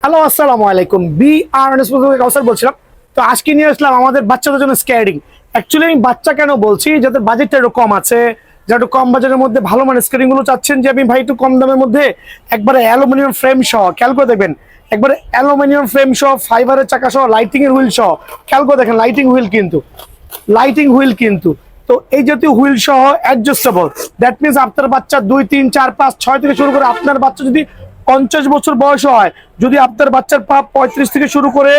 Hello আসসালামু আলাইকুম কাউসার বলছিলাম। তো আজকে নিয়ে আসলাম আমাদের বাচ্চাদের জন্য স্কেটিং। অ্যাকচুয়ালি আমি বাচ্চা কেন বলছি, যাদের বাজেটটা একটু কম আছে, যারা একটু কম বাজেটের মধ্যে ভালো মানের স্কেটিং গুলো চাচ্ছেন, যে আমি ভাই একটু কম দামের মধ্যে একবারে অ্যালুমিনিয়াম ফ্রেম সহ, খেয়াল করে দেখবেন, একবারে অ্যালুমিনিয়াম ফ্রেম সহ, ফাইবারের চাকা সহ, লাইটিং এর হুইল সহ, খেয়াল করে দেখেন লাইটিং হুইল কিন্তু। তো এই জাতীয় হুইল সহ অ্যাডজাস্টেবল, দ্যাট মিনস আপনার বাচ্চা 2, 3, 4, 5, 6 থেকে শুরু করে আপনার বাচ্চা যদি 50 বছর বয়স হয়, যদি আপনার বাচ্চার পা 35 থেকে শুরু করে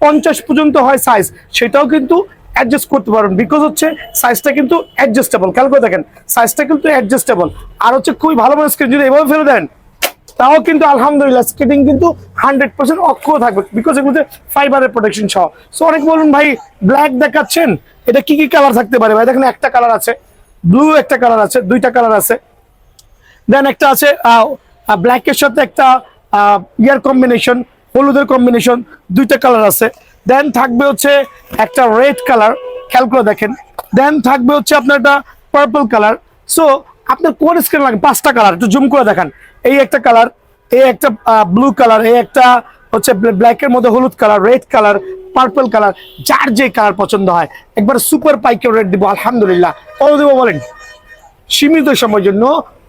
50 পর্যন্ত হয় সাইজ, সেটাও কিন্তু অ্যাডজাস্ট করতে পারবেন। বিকজ হচ্ছে সাইজটা কিন্তু অ্যাডজাস্টেবল, খেয়াল করে দেখেন সাইজটা কিন্তু অ্যাডজাস্টেবল। আর হচ্ছে খুবই ভালো মানে স্ক্রিন যদি এভাবে ফেলে দেন, তাও কিন্তু আলহামদুলিল্লাহ স্কেটিং কিন্তু 100% অক্ষত থাকবে, বিকজ এগুলোতে ফাইবারের প্রোটেকশন সহ। সো অনেক বলুন ভাই ব্ল্যাক দেখাচ্ছেন, এটা কি কি কালার থাকতে পারে? ভাই দেখেন, একটা কালার আছে ব্লু, একটা কালার আছে, দুইটা কালার আছে। দেন একটা আছে ব্ল্যাকের সাথে একটা ইয়ার কম্বিনেশন, হলুদের কম্বিনেশন, দুইটা কালার আছে। দেন থাকবে হচ্ছে একটা রেড কালার, খেয়াল করে দেখেন। দেন থাকবে হচ্ছে আপনার একটা পার্পল কালার। সো আপনার কোন স্কিন লাগে? 5টা কালার, একটু জুম করে দেখান। এই একটা কালার, এই একটা ব্লু কালার, এই একটা হচ্ছে ব্ল্যাকের মধ্যে হলুদ colour, red colour, purple colour. যার যে কালার পছন্দ হয়, একবার সুপার পাইকারি রেট দিব আলহামদুলিল্লাহ। কত দেবো বলেন? সীমিত সময়ের জন্য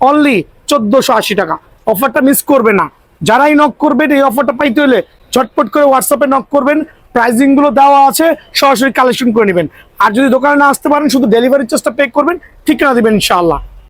অনলি 1480 টাকা। অফারটা মিস করবে না। যারাই নক করবেন এই অফারটা পাইতে হলে ঝটপট করে হোয়াটসঅ্যাপে নক করবেন, প্রাইসিং গুলো দেওয়া আছে, সরাসরি কালেকশন করে নেবেন। আর যদি দোকানে না আসতে পারেন, শুধু ডেলিভারি চার্জটা পে করবেন, ঠিকানা দিবেন ইনশাআল্লাহ।